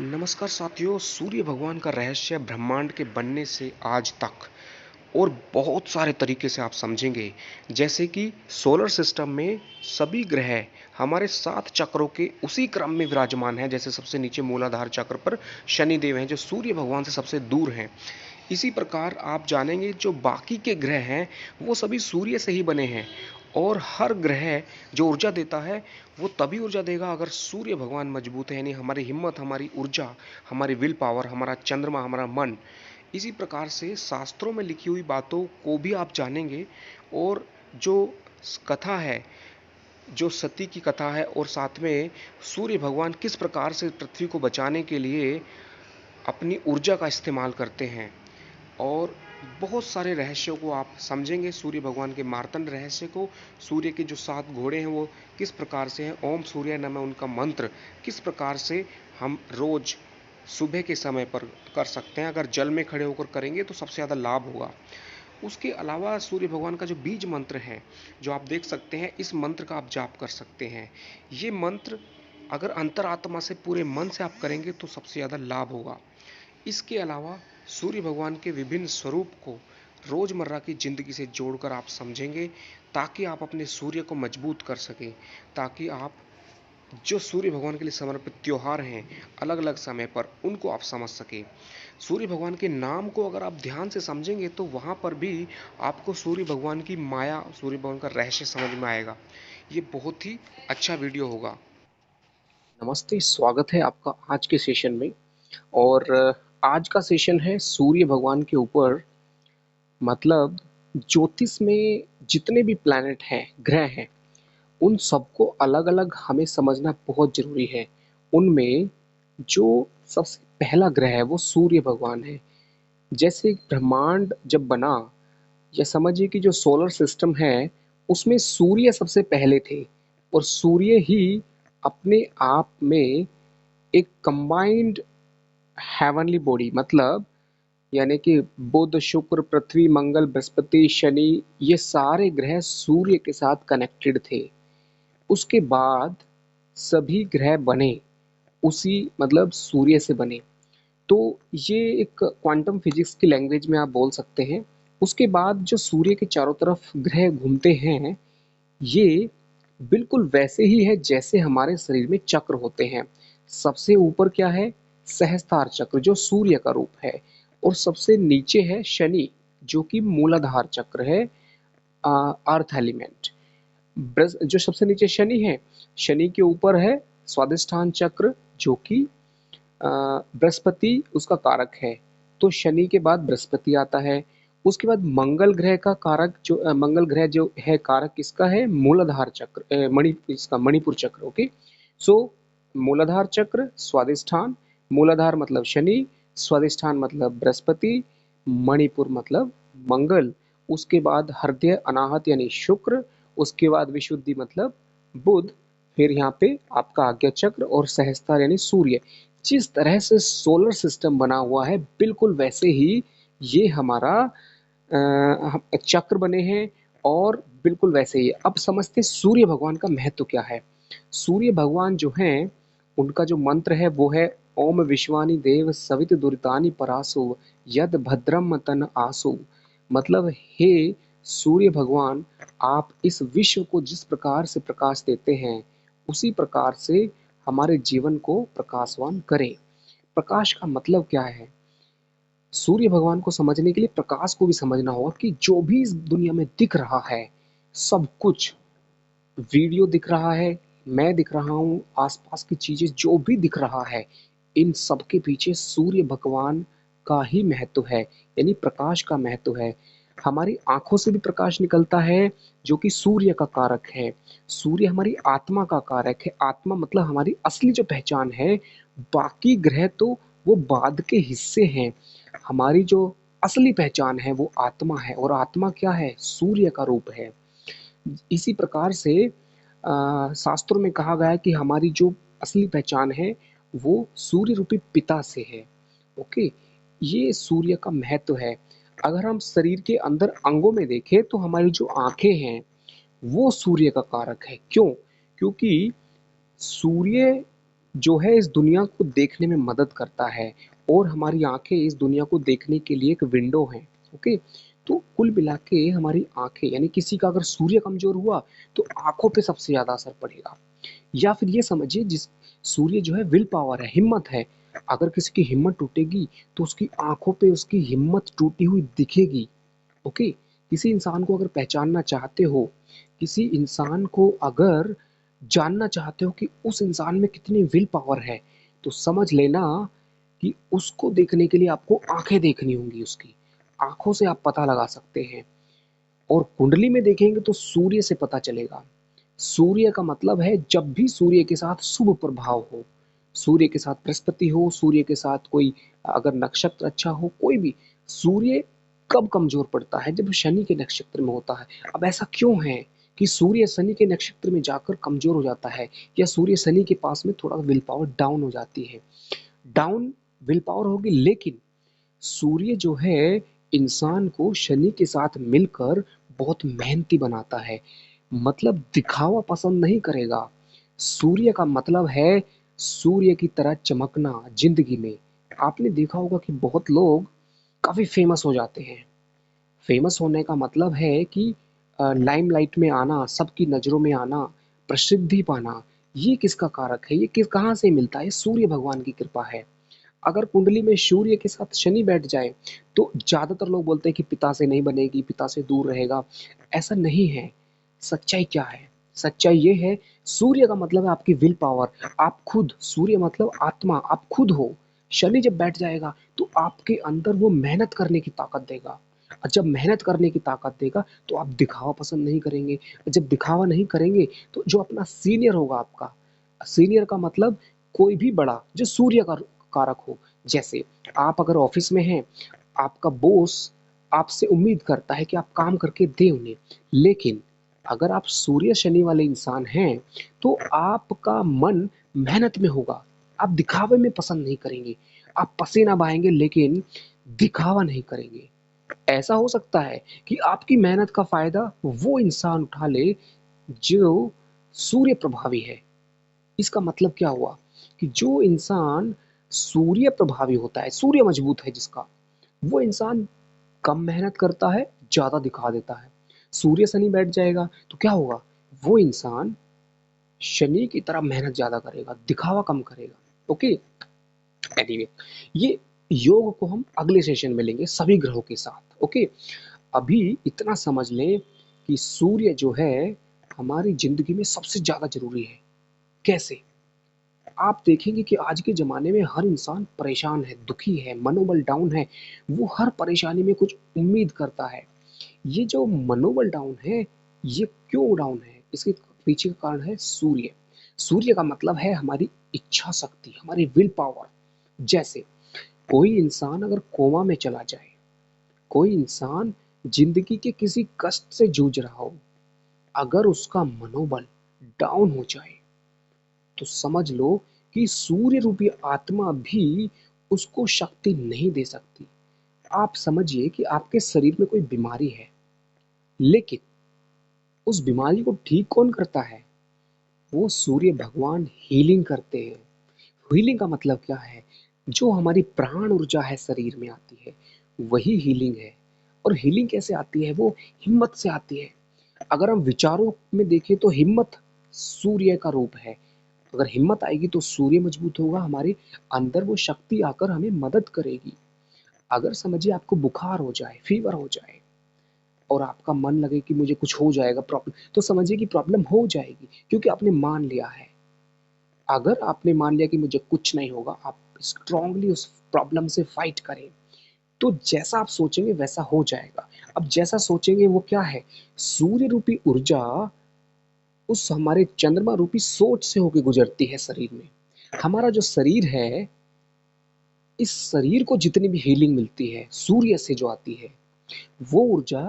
नमस्कार साथियों, सूर्य भगवान का रहस्य ब्रह्मांड के बनने से आज तक और बहुत सारे तरीके से आप समझेंगे। जैसे कि सोलर सिस्टम में सभी ग्रह हमारे 7 चक्रों के उसी क्रम में विराजमान हैं। जैसे सबसे नीचे मूलाधार चक्र पर शनिदेव हैं जो सूर्य भगवान से सबसे दूर हैं। इसी प्रकार आप जानेंगे जो बाकी के ग्रह हैं वो सभी सूर्य से ही बने हैं। और हर ग्रह जो ऊर्जा देता है वो तभी ऊर्जा देगा अगर सूर्य भगवान मजबूत है, यानी हमारी हिम्मत, हमारी ऊर्जा, हमारी विल पावर, हमारा चंद्रमा, हमारा मन। इसी प्रकार से शास्त्रों में लिखी हुई बातों को भी आप जानेंगे। और जो कथा है, जो सती की कथा है, और साथ में सूर्य भगवान किस प्रकार से पृथ्वी को बचाने के लिए अपनी ऊर्जा का इस्तेमाल करते हैं, और बहुत सारे रहस्यों को आप समझेंगे। सूर्य भगवान के मार्तंड रहस्य को, सूर्य के जो 7 घोड़े हैं वो किस प्रकार से हैं, ओम सूर्य नमः उनका मंत्र किस प्रकार से हम रोज सुबह के समय पर कर सकते हैं। अगर जल में खड़े होकर करेंगे तो सबसे ज़्यादा लाभ होगा। उसके अलावा सूर्य भगवान का जो बीज मंत्र है जो आप देख सकते हैं, इस मंत्र का आप जाप कर सकते हैं। ये मंत्र अगर अंतरात्मा से पूरे मन से आप करेंगे तो सबसे ज़्यादा लाभ होगा। इसके अलावा सूर्य भगवान के विभिन्न स्वरूप को रोजमर्रा की जिंदगी से जोड़कर आप समझेंगे, ताकि आप अपने सूर्य को मजबूत कर सकें, ताकि आप जो सूर्य भगवान के लिए समर्पित त्योहार हैं अलग अलग समय पर उनको आप समझ सकें। सूर्य भगवान के नाम को अगर आप ध्यान से समझेंगे तो वहाँ पर भी आपको सूर्य भगवान की माया, सूर्य भगवान का रहस्य समझ में आएगा। ये बहुत ही अच्छा वीडियो होगा। नमस्ते, स्वागत है आपका आज के सेशन में। और आज का सेशन है सूर्य भगवान के ऊपर। मतलब ज्योतिष में जितने भी प्लैनेट हैं, ग्रह हैं, उन सबको अलग-अलग हमें समझना बहुत ज़रूरी है। उनमें जो सबसे पहला ग्रह है वो सूर्य भगवान है। जैसे ब्रह्मांड जब बना, या समझिए कि जो सोलर सिस्टम है उसमें सूर्य सबसे पहले थे। और सूर्य ही अपने आप में एक कंबाइंड हेवनली बॉडी, मतलब यानी कि बुध, शुक्र, पृथ्वी, मंगल, बृहस्पति, शनि, ये सारे ग्रह सूर्य के साथ कनेक्टेड थे। उसके बाद सभी ग्रह बने उसी, मतलब सूर्य से बने। तो ये एक क्वांटम फिजिक्स की लैंग्वेज में आप बोल सकते हैं। उसके बाद जो सूर्य के चारों तरफ ग्रह घूमते हैं, ये बिल्कुल वैसे ही है जैसे हमारे शरीर में चक्र होते हैं। सबसे ऊपर क्या है? सहस्त्रार चक्र, जो सूर्य का रूप है। और सबसे नीचे है शनि, जो कि मूलाधार चक्र है, अर्थ एलिमेंट। जो सबसे नीचे शनि है, शनि के ऊपर है स्वादिष्ठान चक्र, जो कि बृहस्पति उसका कारक है। तो शनि के बाद बृहस्पति आता है। उसके बाद मंगल ग्रह का कारक, जो मंगल ग्रह जो है, कारक किसका है? मूलाधार चक्र, मणि इसका मणिपुर चक्र। ओके, सो मूलाधार चक्र, स्वादिष्ठान। मूलाधार मतलब शनि, स्वादिष्ठान मतलब बृहस्पति, मणिपुर मतलब मंगल। उसके बाद हृदय अनाहत यानी शुक्र। उसके बाद विशुद्धि मतलब बुध। फिर यहाँ पे आपका आज्ञा चक्र और सहस्त्र यानी सूर्य। जिस तरह से सोलर सिस्टम बना हुआ है, बिल्कुल वैसे ही ये हमारा चक्र बने हैं। और बिल्कुल वैसे ही अब समझते सूर्य भगवान का महत्व क्या है। सूर्य भगवान जो हैं, उनका जो मंत्र है वो है ओम विश्वानि देव सवित दुरितानि परासु यद भद्रम तन आसु। मतलब हे सूर्य भगवान, आप इस विश्व को जिस प्रकार से प्रकाश देते हैं, उसी प्रकार से हमारे जीवन को प्रकाशवान करें। प्रकाश का मतलब क्या है? सूर्य भगवान को समझने के लिए प्रकाश को भी समझना होगा कि जो भी इस दुनिया में दिख रहा है, सब कुछ, वीडियो दिख रहा है, मैं दिख रहा हूँ, आसपास की चीजें जो भी दिख रहा है, इन सब के पीछे सूर्य भगवान का ही महत्व है, यानी प्रकाश का महत्व है। हमारी आंखों से भी प्रकाश निकलता है, जो कि सूर्य का कारक है। सूर्य हमारी आत्मा का कारक है। आत्मा मतलब हमारी असली जो पहचान है। बाकी ग्रह तो वो बाद के हिस्से हैं। हमारी जो असली पहचान है वो आत्मा है, और आत्मा क्या है? सूर्य का रूप है। इसी प्रकार से शास्त्रों में कहा गया है कि हमारी जो असली पहचान है वो सूर्य रूपी पिता से है। ओके, ये सूर्य का महत्व है। अगर हम शरीर के अंदर अंगों में देखें तो हमारी जो आंखें हैं वो सूर्य का कारक है। क्यों? क्योंकि सूर्य जो है इस दुनिया को देखने में मदद करता है, और हमारी आंखें इस दुनिया को देखने के लिए एक विंडो है। ओके, तो कुल मिला के हमारी आंखें, यानी किसी का अगर सूर्य कमजोर हुआ तो आंखों पे सबसे ज्यादा असर पड़ेगा। या फिर ये समझिए, जिस सूर्य जो है विल पावर है, हिम्मत है, अगर किसी की हिम्मत टूटेगी तो उसकी आंखों पे उसकी हिम्मत टूटी हुई दिखेगी। ओके, किसी इंसान को अगर पहचानना चाहते हो, किसी इंसान को अगर जानना चाहते हो कि उस इंसान में कितनी विल पावर है, तो समझ लेना कि उसको देखने के लिए आपको आंखें देखनी होंगी। उसकी आंखों से आप पता लगा सकते हैं। और कुंडली में देखेंगे तो सूर्य से पता चलेगा। सूर्य का मतलब है जब भी सूर्य के साथ शुभ प्रभाव हो, सूर्य के साथ बृहस्पति हो, सूर्य के साथ कोई अगर नक्षत्र अच्छा हो, कोई भी, सूर्य कब कमजोर पड़ता है? जब शनि के नक्षत्र में होता है। अब ऐसा क्यों है कि सूर्य शनि के नक्षत्र में जाकर कमजोर हो जाता है, या सूर्य शनि के पास में थोड़ा विल पावर डाउन हो जाती है? डाउन विल पावर होगी, लेकिन सूर्य जो है इंसान को शनि के साथ मिलकर बहुत मेहनती बनाता है। मतलब दिखावा पसंद नहीं करेगा। सूर्य का मतलब है सूर्य की तरह चमकना जिंदगी में। आपने देखा होगा कि बहुत लोग काफी फेमस हो जाते हैं। फेमस होने का मतलब है कि लाइमलाइट में आना, सबकी नजरों में आना, प्रसिद्धि पाना। ये किसका कारक है? ये किस कहाँ से मिलता है? सूर्य भगवान की कृपा है। अगर कुंडली में सूर्य के साथ शनि बैठ जाए तो ज्यादातर लोग बोलते हैं कि पिता से नहीं बनेगी, पिता से दूर रहेगा। ऐसा नहीं है। सच्चाई क्या है? सच्चाई ये है, सूर्य का मतलब है आपकी विल पावर। आप खुद, सूर्य मतलब आत्मा, आप खुद हो। शनि जब बैठ जाएगा तो आपके अंदर वो मेहनत करने की ताकत देगा, और जब मेहनत करने की ताकत देगा तो आप दिखावा पसंद नहीं करेंगे। जब दिखावा नहीं करेंगे तो जो अपना सीनियर होगा, आपका सीनियर का मतलब कोई भी बड़ा जो सूर्य का कारक हो। जैसे आप अगर ऑफिस में हैं, आपका बॉस आपसे उम्मीद करता है कि आप काम करके दें उन्हें, लेकिन अगर आप सूर्य शनि वाले इंसान हैं तो आपका मन मेहनत में होगा। आप दिखावे में पसंद नहीं करेंगे। आप पसीना बहाएंगे लेकिन दिखावा नहीं करेंगे। ऐसा हो सकता है कि आपकी मेहनत का फायदा वो इंसान उठा ले जो सूर्य प्रभावी है। इसका मतलब क्या हुआ कि जो इंसान सूर्य प्रभावी होता है, सूर्य मजबूत है जिसका, वो इंसान कम मेहनत करता है, ज्यादा दिखा देता है। सूर्य शनि बैठ जाएगा तो क्या होगा? वो इंसान शनि की तरह मेहनत ज्यादा करेगा, दिखावा कम करेगा। ओके, एनीवे, ये योग को हम अगले सेशन में लेंगे सभी ग्रहों के साथ। ओके, अभी इतना समझ लें कि सूर्य जो है हमारी जिंदगी में सबसे ज्यादा जरूरी है। कैसे? आप देखेंगे कि आज के ज़माने में हर इंसान परेशान है, दुखी है, मनोबल डाउन है। वो हर परेशानी में कुछ उम्मीद करता है। ये जो मनोबल डाउन है, ये क्यों डाउन है? इसके पीछे का कारण है सूर्य। सूर्य का मतलब है हमारी इच्छा शक्ति, हमारी विल पावर। जैसे कोई इंसान अगर कोमा में चला जाए, कोई इंसान जिंदगी के किसी कष्ट से जूझ रहा हो, अगर उसका मनोबल डाउन हो जाए तो समझ लो कि सूर्य रूपी आत्मा भी उसको शक्ति नहीं दे सकती। आप समझिए कि आपके शरीर में कोई बीमारी है, लेकिन उस बीमारी को ठीक कौन करता है? वो सूर्य भगवान हीलिंग करते हैं। हीलिंग का मतलब क्या है? जो हमारी प्राण ऊर्जा है शरीर में आती है, वही हीलिंग है। और हीलिंग कैसे आती है? वो हिम्मत से आती है। अगर हम विचारों में देखें तो हिम्मत सूर्य का रूप है। अगर हिम्मत आएगी तो सूर्य मजबूत होगा, हमारे अंदर वो शक्ति आकर हमें मदद करेगी। अगर समझिए आपको बुखार हो जाए, फीवर हो जाए, और आपका मन लगे कि मुझे कुछ हो जाएगा प्रॉब्लम, तो समझिए कि प्रॉब्लम हो जाएगी, क्योंकि आपने मान लिया है। अगर आपने मान लिया कि मुझे कुछ नहीं होगा, आप स्ट्रांगली उस प्रॉब्लम से फाइट करें, तो जैसा आप सोचेंगे वैसा हो जाएगा। अब जैसा सोचेंगे वो क्या है? सूर्य रूपी ऊर्जा उस हमारे चंद्रमा रूपी सोच से होकर गुजरती है शरीर में। हमारा जो शरीर है, इस शरीर को जितनी भी हीलिंग मिलती है सूर्य से जो आती है, वो ऊर्जा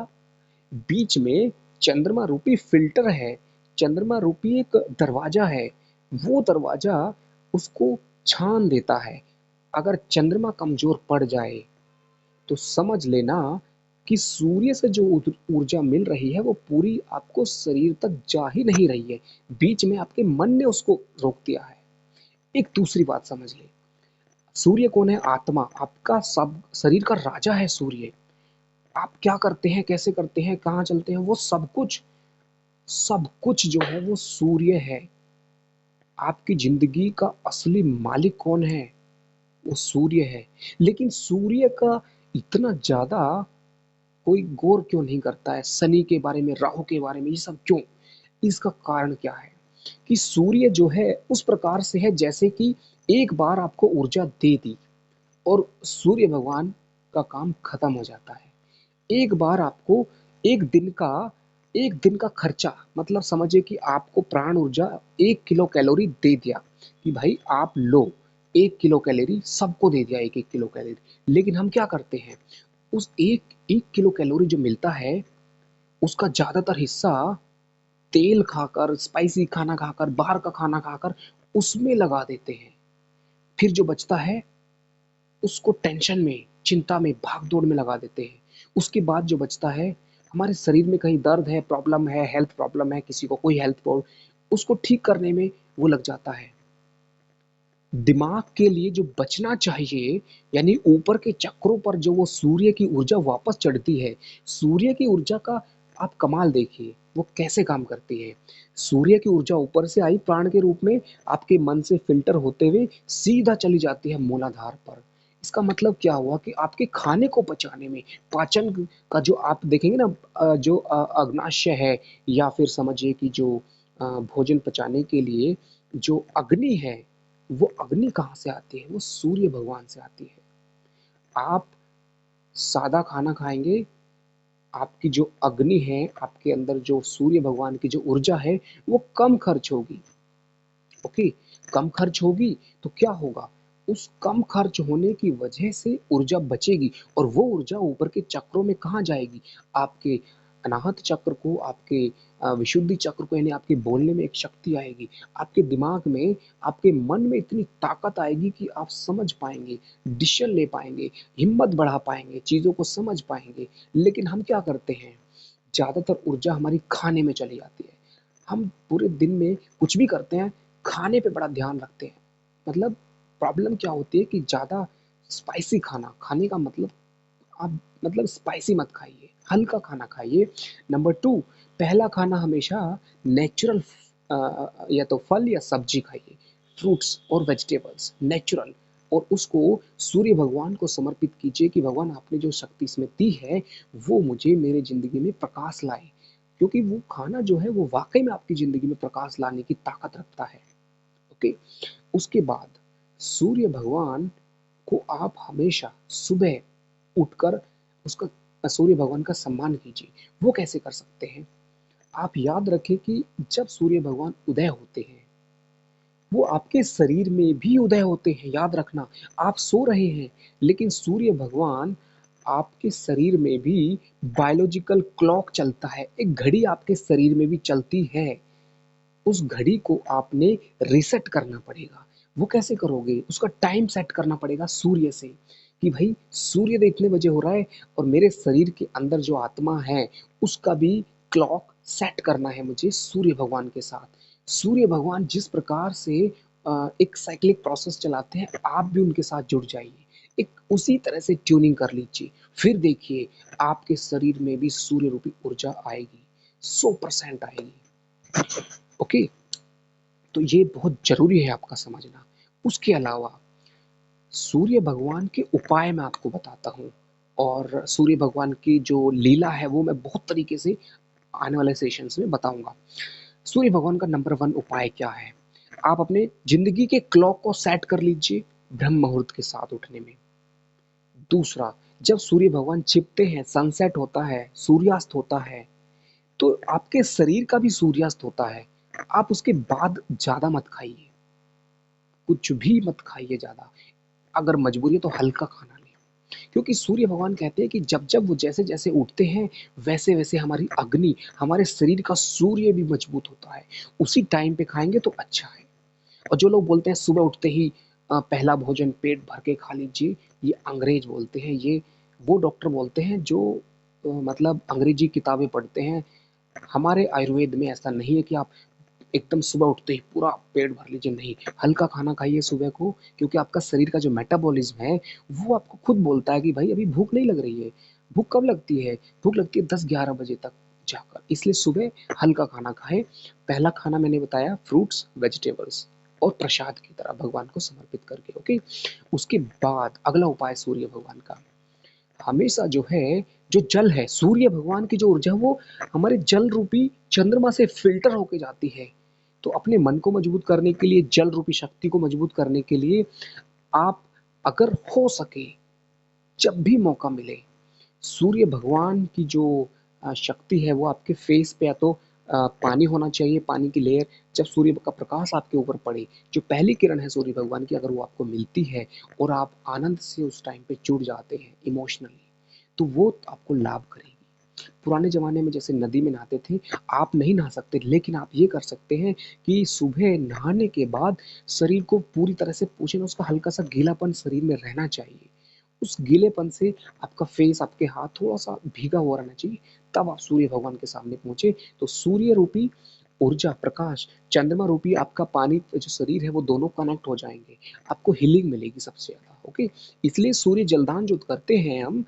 बीच में चंद्रमा रूपी फिल्टर है, चंद्रमा रूपी एक दरवाजा है। वो दरवाजा उसको छान देता है। अगर चंद्रमा कमजोर पड़ जाए तो समझ लेना कि सूर्य से जो ऊर्जा मिल रही है वो पूरी आपको शरीर तक जा ही नहीं रही है, बीच में आपके मन ने उसको रोक दिया है। एक दूसरी बात समझ ले, सूर्य कौन है? आत्मा, आपका सब शरीर का राजा है सूर्य। आप क्या करते हैं, कैसे करते हैं, कहाँ चलते हैं, वो सब कुछ जो है वो सूर्य है। आपकी जिंदगी का असली मालिक कौन है? वो सूर्य है। लेकिन सूर्य का इतना ज्यादा कोई गौर क्यों नहीं करता है? शनि के बारे में, राहु के बारे में, ये सब क्यों? इसका कारण क्या है कि सूर्य जो है उस प्रकार से है जैसे कि एक बार आपको ऊर्जा दे दी और सूर्य भगवान का काम खत्म हो जाता है। एक बार आपको एक दिन का एक दिन का खर्चा, मतलब समझिए कि आपको प्राण ऊर्जा 1 किलो कैलोरी दे दिया कि भाई आप लो, 1 किलो कैलोरी सबको दे दिया, एक एक किलो कैलोरी। लेकिन हम क्या करते हैं, उस एक एक किलो कैलोरी जो मिलता है उसका ज्यादातर हिस्सा तेल खाकर, स्पाइसी खाना खाकर, बाहर का खाना खाकर उसमें लगा देते हैं। फिर जो बचता है उसको टेंशन में, चिंता में, भाग दौड़ में लगा देते हैं। उसके बाद जो बचता है, हमारे शरीर में कहीं दर्द है, प्रॉब्लम है, हेल्थ प्रॉब्लम है, किसी को कोई हेल्थ प्रॉब्लम, उसको ठीक करने में वो लग जाता है। दिमाग के लिए जो बचना चाहिए, यानी ऊपर के चक्रों पर जो वो सूर्य की ऊर्जा वापस चढ़ती है, सूर्य की ऊर्जा का आप कमाल देखिए, वो कैसे काम करती है। सूर्य की ऊर्जा ऊपर से आई प्राण के रूप में, आपके मन से फिल्टर होते हुए सीधा चली जाती है मूलाधार पर। इसका मतलब क्या हुआ कि आपके खाने को पचाने में, पाचन का जो आप देखेंगे ना, जो अग्नाशय है, या फिर समझिए कि जो भोजन पचाने के लिए जो अग्नि है, वो अग्नि कहाँ से आती है? वो सूर्य भगवान से आती है। आप सादा खाना खाएंगे, आपकी जो अग्नि है, आपके अंदर जो सूर्य भगवान की जो ऊर्जा है, वो कम खर्च होगी। ओके, कम खर्च होगी तो क्या होगा? उस कम खर्च होने की वजह से ऊर्जा बचेगी, और वो ऊर्जा ऊपर के चक्रों में कहाँ जाएगी? आपके अनाहत चक्र को, आपके विशुद्धि चक्र को, यानी आपके बोलने में एक शक्ति आएगी, आपके दिमाग में, आपके मन में इतनी ताकत आएगी कि आप समझ पाएंगे, डिसीजन ले पाएंगे, हिम्मत बढ़ा पाएंगे, चीजों को समझ पाएंगे। लेकिन हम क्या करते हैं, ज्यादातर ऊर्जा हमारी खाने में चली जाती है। हम पूरे दिन में कुछ भी करते हैं, खाने पे बड़ा ध्यान रखते हैं। मतलब प्रॉब्लम क्या होती है कि ज़्यादा स्पाइसी खाना खाने का मतलब, आप मतलब स्पाइसी मत खाइए, हल्का खाना खाइए। नंबर टू, पहला खाना हमेशा नेचुरल, या तो फल या सब्जी खाइए, फ्रूट्स और वेजिटेबल्स नेचुरल, और उसको सूर्य भगवान को समर्पित कीजिए कि भगवान आपने जो शक्ति इसमें दी है वो मुझे मेरे जिंदगी में प्रकाश लाए, क्योंकि वो खाना जो है वो वाकई में आपकी जिंदगी में प्रकाश लाने की ताकत रखता है। ओके, उसके बाद सूर्य भगवान को आप हमेशा सुबह उठकर उसका, सूर्य भगवान का सम्मान कीजिए। वो कैसे कर सकते हैं? आप याद रखें कि जब सूर्य भगवान उदय होते हैं, वो आपके शरीर में भी उदय होते हैं। याद रखना, आप सो रहे हैं लेकिन सूर्य भगवान आपके शरीर में भी, बायोलॉजिकल क्लॉक चलता है, एक घड़ी आपके शरीर में भी चलती है। उस घड़ी को आपने रीसेट करना पड़ेगा। वो कैसे करोगे? उसका टाइम सेट करना पड़ेगा सूर्य से, कि भाई सूर्योदय इतने बजे हो रहा है, और मेरे शरीर के अंदर जो आत्मा है उसका भी क्लॉक सेट करना है मुझे सूर्य भगवान के साथ। सूर्य भगवान जिस प्रकार से एक साइक्लिक प्रोसेस चलाते हैं, आप भी उनके साथ जुड़ जाइए, एक उसी तरह से ट्यूनिंग कर लीजिए। फिर देखिए आपके शरीर में भी सूर्य रूपी ऊर्जा आएगी, 100% आएगी। ओके, तो ये बहुत जरूरी है आपका समझना। उसके अलावा सूर्य भगवान के उपाय मैं आपको बताता हूँ, और सूर्य भगवान की जो लीला है वो मैं बहुत तरीके से आने वाले सेशंस में बताऊंगा। सूर्य भगवान का नंबर वन उपाय क्या है? आप अपने जिंदगी के क्लॉक को सेट कर लीजिए ब्रह्म मुहूर्त के साथ उठने में। दूसरा, जब सूर्य भगवान छिपते हैं, सनसेट होता है, सूर्यास्त होता है, तो आपके शरीर का भी सूर्यास्त होता है। आप उसके बाद ज्यादा मत खाइए, कुछ भी मत खाइए ज्यादा। अगर मजबूरी है तो हल्का खाना लें, क्योंकि सूर्य भगवान कहते हैं कि जब जब वो जैसे जैसे उठते हैं, वैसे वैसे हमारी अग्नि, हमारे शरीर का सूर्य भी मजबूत होता है। उसी टाइम पे खाएंगे तो अच्छा है। और जो लोग बोलते हैं सुबह उठते ही पहला भोजन पेट भर के खा लीजिए, ये अंग्रेज बोलते हैं, ये वो डॉक्टर बोलते हैं जो मतलब अंग्रेजी किताबें पढ़ते हैं। हमारे आयुर्वेद में ऐसा नहीं है कि आप एकदम सुबह उठते ही पूरा पेट भर लीजिए, नहीं, हल्का खाना खाइए सुबह को, क्योंकि आपका शरीर का जो मेटाबॉलिज्म है वो आपको खुद बोलता है कि भाई अभी भूख नहीं लग रही है। भूख कब लगती है? भूख लगती है 10-11 बजे तक जाकर, इसलिए सुबह हल्का खाना खाएं। पहला खाना मैंने बताया फ्रूट्स वेजिटेबल्स और प्रसाद की तरह भगवान को समर्पित करके, ओके। उसके बाद अगला उपाय सूर्य भगवान का, हमेशा जो है, जो जल है, सूर्य भगवान की जो ऊर्जा वो हमारे जल रूपी चंद्रमा से फिल्टर होके जाती है। तो अपने मन को मजबूत करने के लिए, जल रूपी शक्ति को मजबूत करने के लिए, आप अगर हो सके, जब भी मौका मिले, सूर्य भगवान की जो शक्ति है वो आपके फेस पे, या तो पानी होना चाहिए, पानी की लेयर, जब सूर्य का प्रकाश आपके ऊपर पड़े, जो पहली किरण है सूर्य भगवान की, अगर वो आपको मिलती है और आप आनंद से उस टाइम पे जुड़ जाते हैं इमोशनली, तो वो आपको लाभ करेगी। पुराने ज़माने में जैसे नदी में नहाते थे, आप नहीं नहा सकते, लेकिन आप ये कर सकते हैं कि सुबह नहाने के बाद शरीर को पूरी तरह से पोंछे ना, उसका हल्का-सा गीलापन शरीर में रहना चाहिए। उस गीलेपन से आपका फेस, आपके हाथ थोड़ा-सा भीगा हुआ रहना चाहिए, तब आप सूर्य भगवान के सामने पहुँचे, तो सूर्य रूपी ऊर्जा, प्रकाश, चंद्रमा रूपी आपका पानी जो शरीर है वो दोनों कनेक्ट हो जाएँगे। आपको हीलिंग मिलेगी सबसे ज़्यादा, ओके? इसलिए सूर्य जलदान जो करते हैं हम,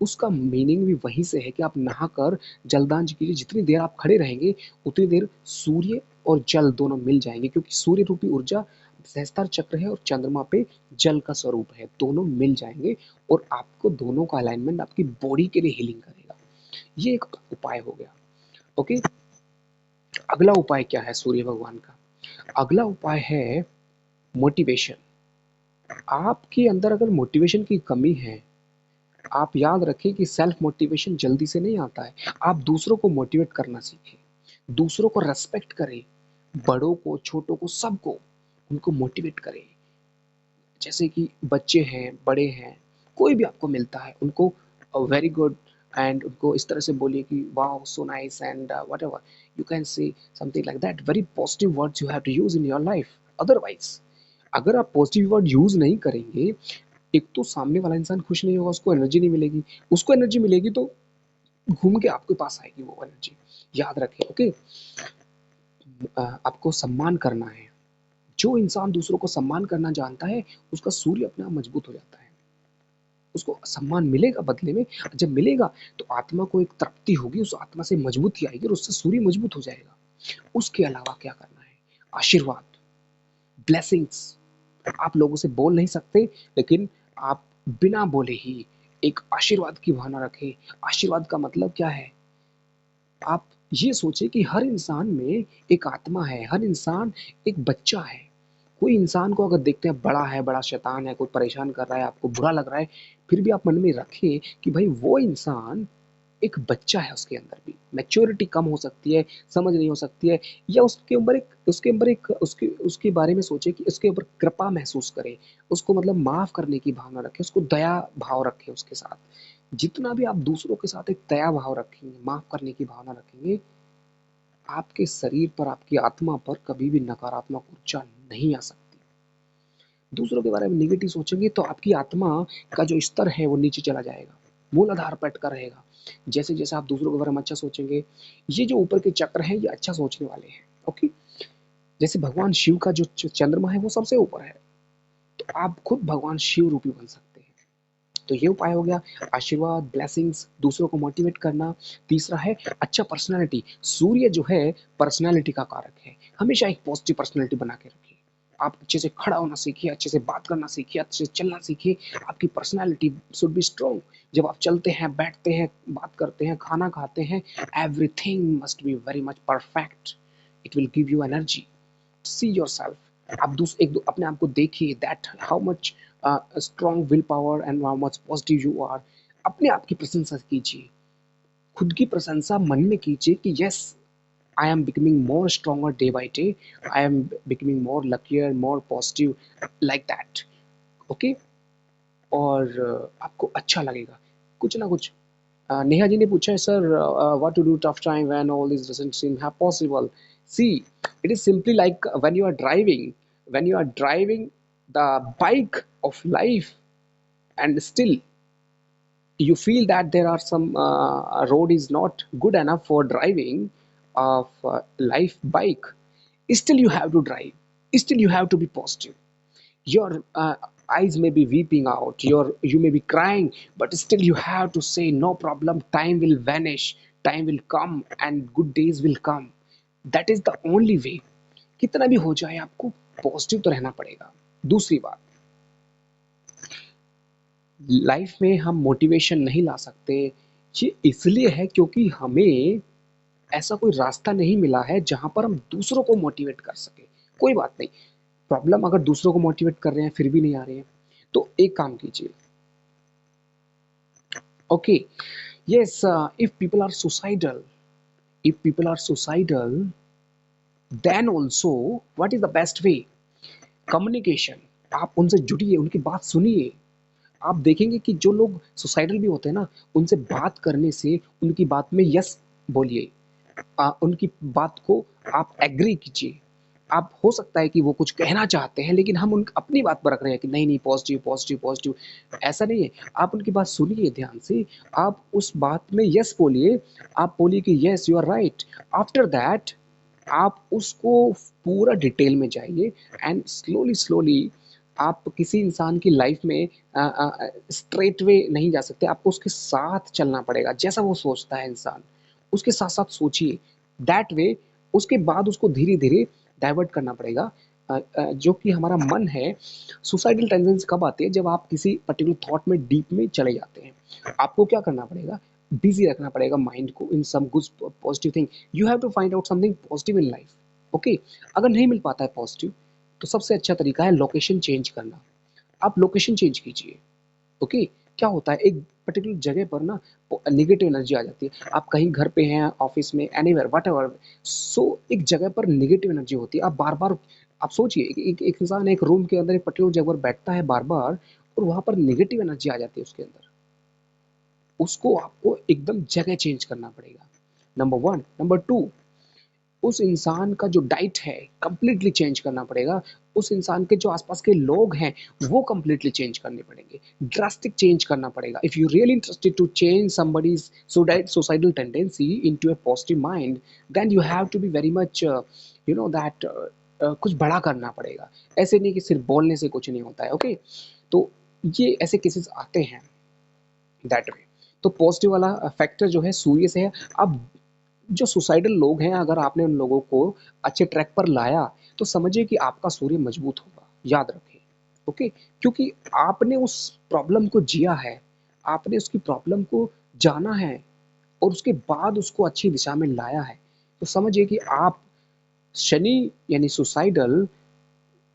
उसका मीनिंग भी वहीं से है कि आप नहाकर जलदान कीजिए। जितनी देर आप खड़े रहेंगे, उतनी देर सूर्य और जल दोनों मिल जाएँगे, क्योंकि सूर्य रूपी ऊर्जा सहस्त्र चक्र है और चंद्रमा पे जल का स्वरूप है, दोनों मिल जाएँगे और आपको दोनों का अलाइनमेंट आपकी बॉडी के लिए हीलिंग करेगा। ये एक उपाय हो गया, ओके। अगला उपाय क्या है सूर्य भगवान का? अगला उपाय है मोटिवेशन। आपके अंदर अगर मोटिवेशन की कमी है, आप याद रखें कि सेल्फ मोटिवेशन जल्दी से नहीं आता है। आप दूसरों को मोटिवेट करना सीखें, दूसरों को रेस्पेक्ट करें, बड़ों को, छोटों को, सबको, उनको मोटिवेट करें। जैसे कि बच्चे हैं, बड़े हैं, कोई भी आपको मिलता है, उनको वेरी गुड, एंड उनको इस तरह से बोलिए कि wow so nice and whatever you can say something like that, very positive words you have to use in your life. Otherwise अगर आप पॉजिटिव वर्ड यूज नहीं करेंगे, एक तो सामने वाला इंसान खुश नहीं होगा, उसको एनर्जी नहीं मिलेगी, उसको एनर्जी मिलेगी तो घूम के आपके पास आएगी वो एनर्जी। याद रखें, ओके। आपको सम्मान करना है, जो इंसान दूसरों को सम्मान करना जानता है, उसका सूर्य अपने आप मजबूत हो जाता है, उसको सम्मान मिलेगा बदले में। जब मिलेगा तो आत्मा को एक तृप्ति होगी, उस आत्मा से मजबूती आएगी और उससे सूर्य मजबूत हो जाएगा। उसके अलावा क्या करना है? आशीर्वाद, ब्लेसिंग्स। आप लोगों से बोल नहीं सकते, लेकिन आप बिना बोले ही एक आशीर्वाद की भावना रखें। आशीर्वाद का मतलब क्या है? आप ये सोचें कि हर इंसान में एक आत्मा है, हर इंसान एक बच्चा है। कोई इंसान को अगर देखते हैं बड़ा है, बड़ा शैतान है, कोई परेशान कर रहा है, आपको बुरा लग रहा है, फिर भी आप मन में रखें कि भाई वो इंसान एक बच्चा है, उसके अंदर भी मैच्योरिटी कम हो सकती है, समझ नहीं हो सकती है, या उसके अंदर एक उसके उसके बारे में सोचे कि उसके ऊपर कृपा महसूस करे, उसको मतलब माफ करने की भावना रखे, उसको दया भाव रखे उसके साथ। जितना भी आप दूसरों के साथ एक दया भाव रखेंगे, माफ करने की भावना रखेंगे, आपके शरीर पर, आपकी आत्मा पर कभी भी नकारात्मक ऊर्जा नहीं आ सकती। दूसरों के बारे में निगेटिव सोचेंगे तो आपकी आत्मा का जो स्तर है वो नीचे चला जाएगा, मूल आधार पर अटका रहेगा। जैसे जैसे आप दूसरों के बारे में अच्छा सोचेंगे, ये जो ऊपर के चक्र हैं ये अच्छा सोचने वाले हैं, ओके। जैसे भगवान शिव का जो चंद्रमा है वो सबसे ऊपर है, तो आप खुद भगवान शिव रूपी बन सकते हैं। तो ये उपाय हो गया, आशीर्वाद, ब्लेसिंग्स, दूसरों को मोटिवेट करना। तीसरा है अच्छा पर्सनालिटी। सूर्य जो है पर्सनालिटी का कारक है, हमेशा एक पॉजिटिव पर्सनालिटी बना के रखिए। आप अच्छे से खड़ा होना सीखिए, अच्छे से बात करना सीखिए, अच्छे से चलना सीखिए। आपकी पर्सनालिटी शुड बी स्ट्रॉन्ग। जब आप चलते हैं, बैठते हैं, बात करते हैं, खाना खाते हैं, everything must be very much perfect. It will give you energy. See yourself, आप अपने आप को देखिए, that how much strong will power and how much positive you are. अपने आप की प्रशंसा कीजिए, खुद की प्रशंसा मन में कीजिए कि yes, I am becoming more stronger day by day, I am becoming more luckier, more positive, like that, okay. और आपको अच्छा लगेगा कुछ ना कुछ। नेहा जी ने पूछा है, sir what to do tough time when all this doesn't seem have possible. See, it is simply like when you are driving the bike of life, and still you feel that there are some road is not good enough for driving of life bike, Still you have to drive, still you have to be positive. Your eyes may be weeping out, you may be crying, but still you have to say no problem, time will vanish, time will come and good days will come. That is the only way. कितना भी हो जाए आपको positive तो रहना पड़ेगा। दूसरी बात, लाइफ में हम मोटिवेशन नहीं ला सकते, ये इसलिए है क्योंकि हमें ऐसा कोई रास्ता नहीं मिला है जहां पर हम दूसरों को मोटिवेट कर सके। कोई बात नहीं, प्रॉब्लम अगर दूसरों को मोटिवेट कर रहे हैं फिर भी नहीं आ रहे हैं, तो एक काम कीजिए। Okay, yes, if people are suicidal, if people are suicidal, then also what is the best way? Communication. आप उनसे जुड़िए, उनकी बात सुनिए। आप देखेंगे कि जो लोग सुसाइडल भी होते हैं ना, उनसे बात करने से उनकी बात में यस बोलिए, उनकी बात को आप एग्री कीजिए। आप हो सकता है कि वो कुछ कहना चाहते हैं लेकिन हम उन अपनी बात पर रख रहे हैं कि नहीं नहीं, पॉजिटिव पॉजिटिव पॉजिटिव। ऐसा नहीं है, आप उनकी बात सुनिए ध्यान से, आप उस बात में यस बोलिए, आप बोलिए कि yes you are right. After that आप उसको पूरा डिटेल में जाइए एंड स्लोली स्लोली आप किसी इंसान की लाइफ में स्ट्रेट वे नहीं जा सकते, आपको उसके साथ चलना पड़ेगा। जैसा वो सोचता है इंसान, उसके साथ साथ सोचिए, दैट वे। उसके बाद उसको धीरे धीरे डाइवर्ट करना पड़ेगा। जो कि हमारा मन है, सुसाइडल टेंडेंसी कब आती है? जब आप किसी पर्टिकुलर थॉट में डीप में चले जाते हैं। आपको क्या करना पड़ेगा? बिजी रखना पड़ेगा माइंड को in some good positive thing. You have to find out something positive in life. Okay, अगर नहीं मिल पाता है पॉजिटिव, तो सबसे अच्छा तरीका है लोकेशन चेंज करना। आप लोकेशन चेंज कीजिए। ओके, क्या होता है, एक पर्टिकुलर जगह पर ना नेगेटिव एनर्जी आ जाती है। आप कहीं घर पे हैं, ऑफिस में, एनीवेयर व्हाटएवर, सो एक जगह पर नेगेटिव एनर्जी होती है। आप बार बार, आप सोचिए, एक इंसान एक रूम के अंदर एक पर्टिकुलर जगह पर बैठता है बार बार, और वहां पर नेगेटिव एनर्जी आ जाती है उसके अंदर। उसको आपको एकदम जगह चेंज करना पड़ेगा, नंबर वन। नंबर टू, उस इंसान का जो डाइट है कंप्लीटली चेंज करना पड़ेगा। उस इंसान के जो आसपास के लोग हैं वो कंप्लीटली चेंज करने पड़ेंगे, ड्रास्टिक चेंज करना पड़ेगा। If you really interested to change somebody's suicidal tendency into a positive mind, then you have to be very much you know that कुछ बड़ा करना पड़ेगा। ऐसे नहीं कि सिर्फ बोलने से कुछ नहीं होता है। ओके, तो ये ऐसे केसेस आते हैं दैट वे। तो पॉजिटिव वाला फैक्टर जो है सूर्य से है। अब जो सुसाइडल लोग हैं, अगर आपने उन लोगों को अच्छे ट्रैक पर लाया, तो समझिए कि आपका सूर्य मजबूत होगा। याद रखें, ओके, क्योंकि आपने उस प्रॉब्लम को जिया है, आपने उसकी प्रॉब्लम को जाना है और उसके बाद उसको अच्छी दिशा में लाया है। तो समझिए कि आप शनि यानी सुसाइडल,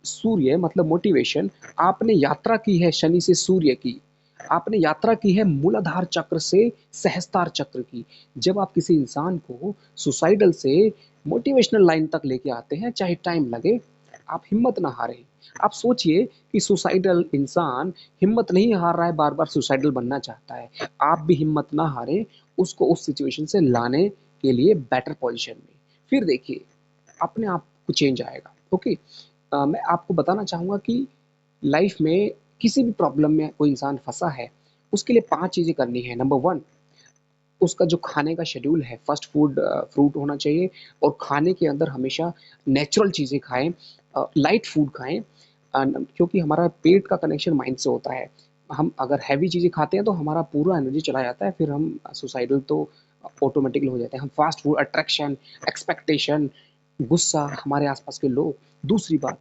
सूर्य मतलब मोटिवेशन, आपने यात्रा की है शनि से सूर्य की, आपने यात्रा की है मूलाधार चक्र से सहस्त्रार चक्र की। जब आप किसी इंसान को सुसाइडल से मोटिवेशनल लाइन तक लेके आते हैं, चाहे टाइम लगे, आप हिम्मत ना हारें। आप सोचिए कि सुसाइडल इंसान हिम्मत नहीं हार रहा है, बार बार सुसाइडल बनना चाहता है। आप भी हिम्मत ना हारें, उसको उस सिचुएशन से लाने के लिए बेटर पोजीशन में। फिर देखिए, अपने आप को चेंज आएगा। ओके, मैं आपको बताना चाहूँगा कि लाइफ में किसी भी प्रॉब्लम में कोई इंसान फँसा है, उसके लिए 5 चीज़ें करनी है। नंबर 1, उसका जो खाने का शेड्यूल है, फ़ास्ट फूड, फ्रूट होना चाहिए, और खाने के अंदर हमेशा नेचुरल चीज़ें खाएँ, लाइट फूड खाएँ, क्योंकि हमारा पेट का कनेक्शन माइंड से होता है। हम अगर हैवी चीज़ें खाते हैं तो हमारा पूरा एनर्जी चला जाता है, फिर हम सुसाइडल तो ऑटोमेटिकली हो जाते हैं। हम फ़ास्ट फूड, अट्रैक्शन, एक्सपेक्टेशन, गुस्सा, हमारे आसपास के लोग। दूसरी बात,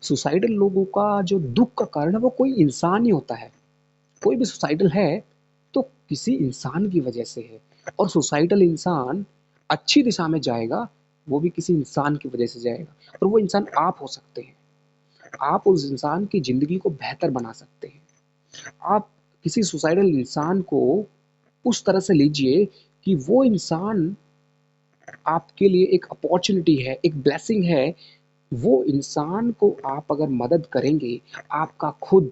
सुसाइडल लोगों का जो दुःख का कारण है वो कोई इंसान ही होता है। कोई भी सुसाइडल है तो किसी इंसान की वजह से है, और सुसाइडल इंसान अच्छी दिशा में जाएगा, वो भी किसी इंसान की वजह से जाएगा, और वो इंसान आप हो सकते हैं। आप उस इंसान की ज़िंदगी को बेहतर बना सकते हैं। आप किसी सुसाइडल इंसान को उस तरह से लीजिए कि वो इंसान आपके लिए एक अपॉर्च्युनिटी है, एक ब्लेसिंग है। वो इंसान को आप अगर मदद करेंगे, आपका खुद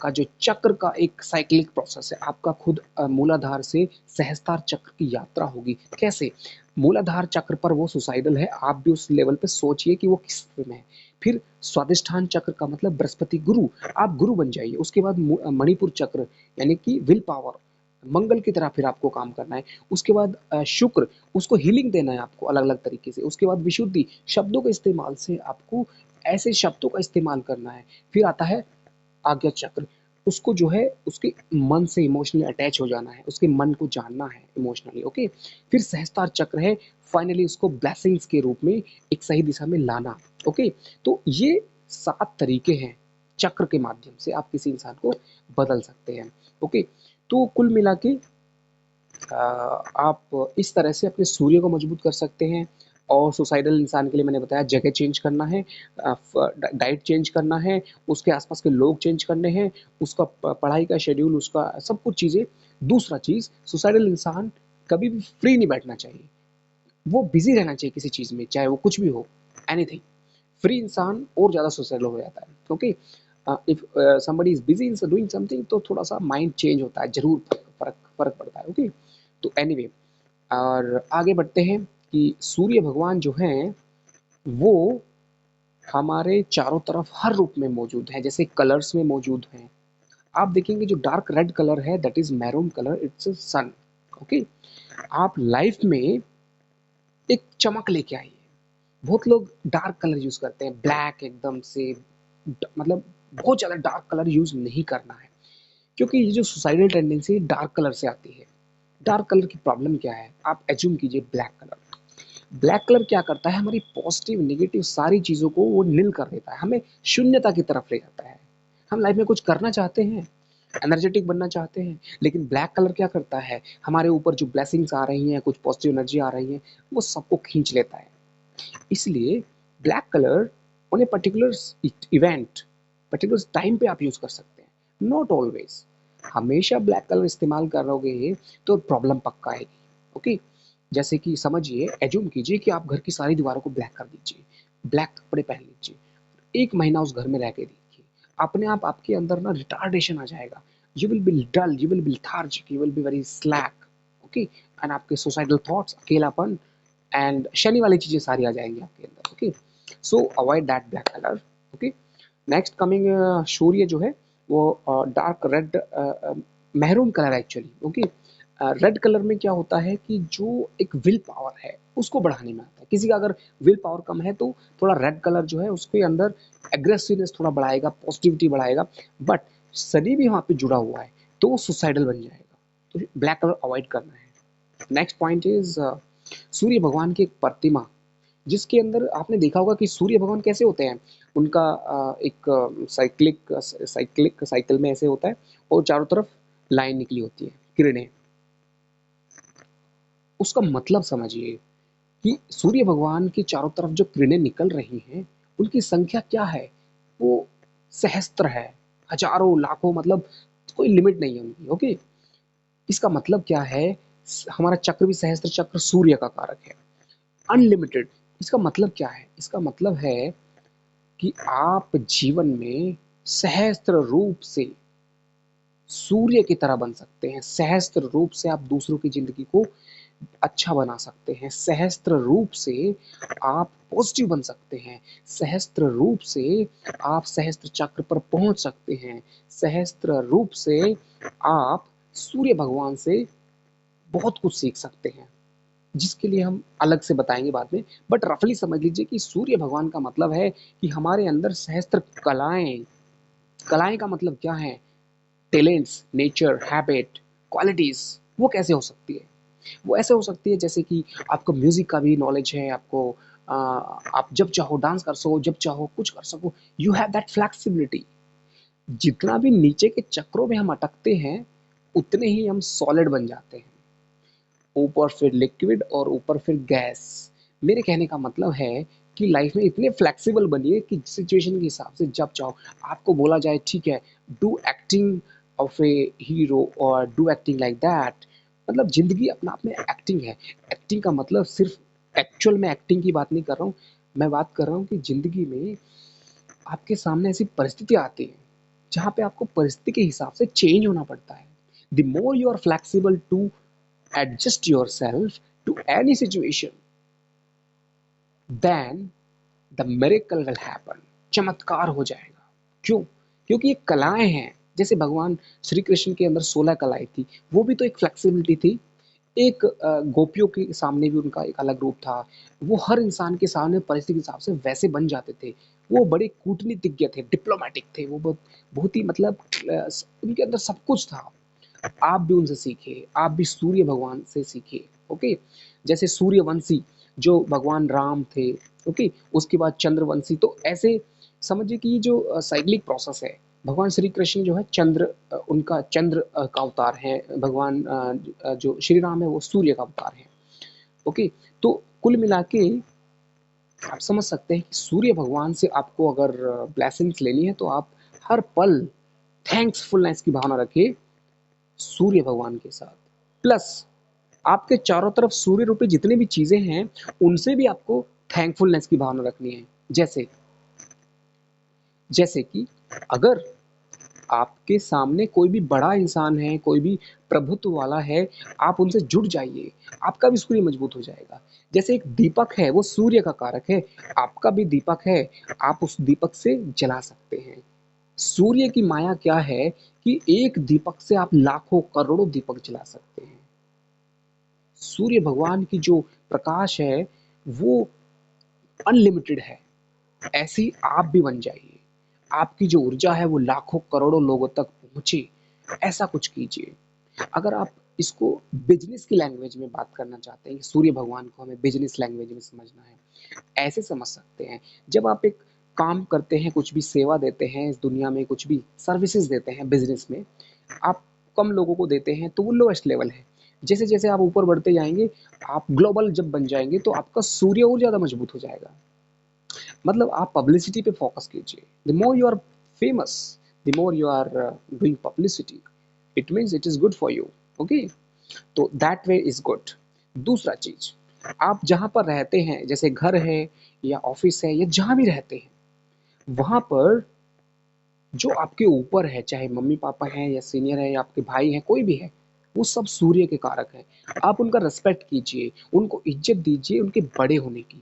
का जो चक्र का एक साइक्लिक प्रोसेस है, आपका खुद मूलाधार से सहस्त्रार चक्र की यात्रा होगी। कैसे? मूलाधार चक्र पर वो सुसाइडल है, आप भी उस लेवल पे सोचिए कि वो किस स्थिति में है। फिर स्वादिष्ठान चक्र का मतलब बृहस्पति गुरु, आप गुरु बन जाइए। उसके बाद मणिपुर चक्र यानी कि विल पावर, मंगल की तरह फिर आपको काम करना है। उसके बाद शुक्र, उसको हीलिंग देना है आपको अलग अलग तरीके से। उसके बाद विशुद्धि, शब्दों के इस्तेमाल से आपको ऐसे शब्दों का इस्तेमाल करना है। फिर आता है आज्ञा चक्र, उसको जो है उसके मन से इमोशनली अटैच हो जाना है, उसके मन को जानना है इमोशनली, ओके। फिर सहस्त्रार चक्र है, फाइनली उसको ब्लेसिंग्स के रूप में एक सही दिशा में लाना, ओके। तो ये 7 तरीके हैं, चक्र के माध्यम से आप किसी इंसान को बदल सकते हैं, ओके। तो कुल मिला के आप इस तरह से अपने सूर्य को मजबूत कर सकते हैं। और सुसाइडल इंसान के लिए मैंने बताया जगह चेंज करना है, डाइट चेंज करना है, उसके आसपास के लोग चेंज करने हैं, उसका पढ़ाई का शेड्यूल, उसका सब कुछ चीज़ें। दूसरा चीज़, सुसाइडल इंसान कभी भी फ्री नहीं बैठना चाहिए, वो बिजी रहना चाहिए किसी चीज़ में, चाहे वो कुछ भी हो, एनीथिंग। फ्री इंसान और ज़्यादा सुसाइडल हो जाता है, okay. If somebody is busy in doing something, तो थोड़ा सा माइंड चेंज होता है, जरूर फर्क फर्क पड़ता है, ओके। तो एनीवे, और आगे बढ़ते हैं कि सूर्य भगवान जो हैं वो हमारे चारों तरफ हर रूप में मौजूद है, जैसे कलर्स में मौजूद हैं। आप देखेंगे जो डार्क रेड कलर है, that is maroon colour, it's sun, okay. आप लाइफ में एक चमक लेके आइए। बहुत लोग डार्क कलर यूज करते हैं, ब्लैक एकदम से, मतलब बहुत ज्यादा डार्क कलर यूज नहीं करना है, क्योंकि ये जो सुसाइडल टेंडेंसी डार्क कलर से आती है। डार्क कलर की प्रॉब्लम क्या है, आप एज्यूम कीजिए ब्लैक कलर। ब्लैक कलर क्या करता है, हमारी पॉजिटिव नेगेटिव सारी चीज़ों को वो नील कर देता है, हमें शून्यता की तरफ ले जाता है। हम लाइफ में कुछ करना चाहते हैं, एनर्जेटिक बनना चाहते हैं, लेकिन ब्लैक कलर क्या करता है, हमारे ऊपर जो ब्लेसिंग्स आ रही हैं, कुछ पॉजिटिव एनर्जी आ रही है, वो सबको खींच लेता है। इसलिए black colour on a particular event, particular time पे आप यूज कर सकते हैं, नॉट ऑलवेज। हमेशा ब्लैक कलर इस्तेमाल करोगे तो प्रॉब्लम पक्का आएगी, ओके। जैसे कि समझिए, एज्यूम कीजिए कि आप घर की सारी दीवारों को ब्लैक कर दीजिए, ब्लैक कपड़े पहन लीजिए, 1 महीना उस घर में रह के देखिए, अपने आप आपके अंदर ना रिटार्डेशन आ जाएगा। You will be dull, you will be lethargic, you will be very slack, okay. And आपके सुसाइडल थॉट्स, अकेलापन एंड शनि वाली चीजें सारी आ जाएंगी आपके अंदर, okay. So avoid that black colour, okay. Next coming, Surya जो है वो dark red, maroon colour actually, okay. Red colour में क्या होता है कि जो एक विल पावर है उसको बढ़ाने में आता है। किसी का अगर विल पावर कम है तो थोड़ा रेड कलर जो है उसके अंदर एग्रेसिवनेस थोड़ा बढ़ाएगा, पॉजिटिविटी बढ़ाएगा। बट शनि भी वहां पे जुड़ा हुआ है तो वो सुसाइडल बन जाएगा, तो ब्लैक कलर अवॉइड करना है। नेक्स्ट पॉइंट इज, सूर्य भगवान की एक प्रतिमा, जिसके अंदर आपने देखा होगा कि सूर्य भगवान कैसे होते हैं। उनका एक साइक्लिक साइकिल में ऐसे होता है, और चारों तरफ लाइन निकली होती है, किरणें। उसका मतलब समझिए कि सूर्य भगवान की चारों तरफ जो किरणें निकल रही हैं, उनकी संख्या क्या है, वो सहस्त्र है, हजारों लाखों, मतलब कोई लिमिट नहीं है उनकी, ओके। इसका मतलब क्या है, हमारा चक्र भी सहस्त्र चक्र सूर्य का कारक है, अनलिमिटेड। इसका मतलब क्या है, इसका मतलब है कि आप जीवन में सहस्त्र रूप से सूर्य की तरह बन सकते हैं, सहस्त्र रूप से आप दूसरों की जिंदगी को अच्छा बना सकते हैं, सहस्त्र रूप से आप पॉजिटिव बन सकते हैं, सहस्त्र रूप से आप सहस्त्र चक्र पर पहुंच सकते हैं, सहस्त्र रूप से आप सूर्य भगवान से बहुत कुछ सीख सकते हैं, जिसके लिए हम अलग से बताएंगे बाद में। बट रफली समझ लीजिए कि सूर्य भगवान का मतलब है कि हमारे अंदर सहस्त्र कलाएं, कलाएं का मतलब क्या है, टैलेंट्स, नेचर, हैबिट, क्वालिटीज। वो कैसे हो सकती है, वो ऐसे हो सकती है जैसे कि आपको म्यूजिक का भी नॉलेज है, आपको आप जब चाहो डांस कर सको, जब चाहो कुछ कर सको, यू हैव दैट फ्लेक्सिबिलिटी। जितना भी नीचे के चक्रों में हम अटकते हैं, उतने ही हम सॉलिड बन जाते हैं, ऊपर फिर लिक्विड और ऊपर फिर गैस। मेरे कहने का मतलब है कि लाइफ में इतने फ्लेक्सिबल बनिए कि सिचुएशन के हिसाब से जब चाहो, आपको बोला जाए ठीक है, do acting of A hero और डू एक्टिंग लाइक दैट, मतलब जिंदगी अपना आप में एक्टिंग है। एक्टिंग का मतलब सिर्फ एक्चुअल में एक्टिंग की बात नहीं कर रहा हूँ, मैं बात कर रहा हूँ कि जिंदगी में आपके सामने ऐसी परिस्थितियां आती हैं जहाँ पे आपको परिस्थिति के हिसाब से चेंज होना पड़ता है। The more you are flexible to adjust yourself to any situation, then the miracle will happen, चमत्कार हो जाएगा। क्यों? क्योंकि ये कलाएं हैं, जैसे भगवान श्री कृष्ण के अंदर 16 कलाएं थी, वो भी तो एक फ्लेक्सिबिलिटी थी। एक गोपियों के सामने भी उनका एक अलग रूप था। वो हर इंसान के सामने परिस्थिति के हिसाब से वैसे बन जाते थे। वो बड़े कूटनीतिज्ञ थे, डिप्लोमैटिक थे। वो बहुत बहुत ही मतलब उनके अंदर सब कुछ था। आप भी उनसे सीखिए, आप भी सूर्य भगवान से सीखिए। ओके, जैसे सूर्यवंशी जो भगवान राम थे। ओके, उसके बाद चंद्रवंशी। तो ऐसे समझिए कि ये जो साइक्लिक प्रोसेस है, भगवान श्री कृष्ण जो है चंद्र, उनका चंद्र का अवतार है। भगवान जो श्री राम है वो सूर्य का अवतार है। ओके, तो कुल मिला के आप समझ सकते हैं कि सूर्य भगवान से आपको अगर ब्लेसिंग्स लेनी है तो आप हर पल थैंक्सफुलनेस की भावना रखिए सूर्य भगवान के साथ। प्लस आपके चारों तरफ सूर्य रूपी जितनी भी चीजें हैं उनसे भी आपको थैंकफुलनेस की भावना रखनी है। जैसे जैसे कि अगर आपके सामने कोई भी बड़ा इंसान है, कोई भी प्रभुत्व वाला है, आप उनसे जुड़ जाइए, आपका भी सूर्य मजबूत हो जाएगा। जैसे एक दीपक है, वो सूर्य का कारक है, आपका भी दीपक है, आप उस दीपक से जला सकते हैं। सूर्य की माया क्या है कि एक दीपक से आप लाखों करोड़ों दीपक जला सकते हैं। सूर्य भगवान की जो प्रकाश है वो अनलिमिटेड है। ऐसे ही आप भी बन जाइए। आपकी जो ऊर्जा है वो लाखों करोड़ों लोगों तक पहुंचे। ऐसा कुछ कीजिए। अगर आप इसको बिजनेस की लैंग्वेज में बात करना चाहते हैं, सूर्य भगवान को हमें बिजनेस लैंग्वेज में समझना है, ऐसे समझ सकते हैं। जब आप एक काम करते हैं, कुछ भी सेवा देते हैं इस दुनिया में, कुछ भी सर्विसेज देते हैं बिजनेस में, आप कम लोगों को देते हैं तो वो लोएस्ट लेवल है। जैसे जैसे आप ऊपर बढ़ते जाएंगे, आप ग्लोबल जब बन जाएंगे तो आपका सूर्य और ज्यादा मजबूत हो जाएगा। मतलब आप पब्लिसिटी पे फोकस कीजिए। The more you are famous, the more you are doing publicity, it means it is good for you. Okay, तो दैट वे इज गुड। दूसरा चीज, आप जहां पर रहते हैं, जैसे घर है या ऑफिस है या जहां भी रहते हैं, वहां पर जो आपके ऊपर है, चाहे मम्मी पापा हैं या सीनियर है या आपके भाई हैं, कोई भी है, वो सब सूर्य के कारक हैं। आप उनका रिस्पेक्ट कीजिए, उनको इज्जत दीजिए उनके बड़े होने की।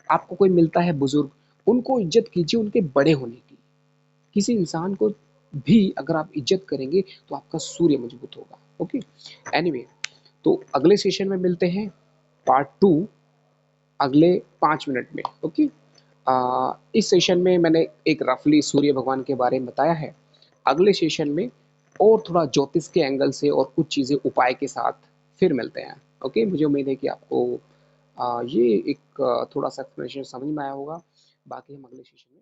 आपको कोई मिलता है बुजुर्ग, उनको इज्जत कीजिए उनके बड़े होने की। किसी इंसान को भी अगर आप इज्जत करेंगे तो आपका सूर्य मजबूत होगा। ओके, एनीवे, तो अगले सेशन में मिलते हैं, पार्ट 2, अगले 5 मिनट में। ओके, इस सेशन में मैंने एक रफली सूर्य भगवान के बारे में बताया है। अगले सेशन में और थोड़ा ज्योतिष के एंगल से और कुछ चीज़ें उपाय के साथ फिर मिलते हैं। ओके, मुझे उम्मीद है कि आपको ये एक थोड़ा सा एक्सप्लेनेशन समझ में आया होगा। बाकी हम अगले सेशन में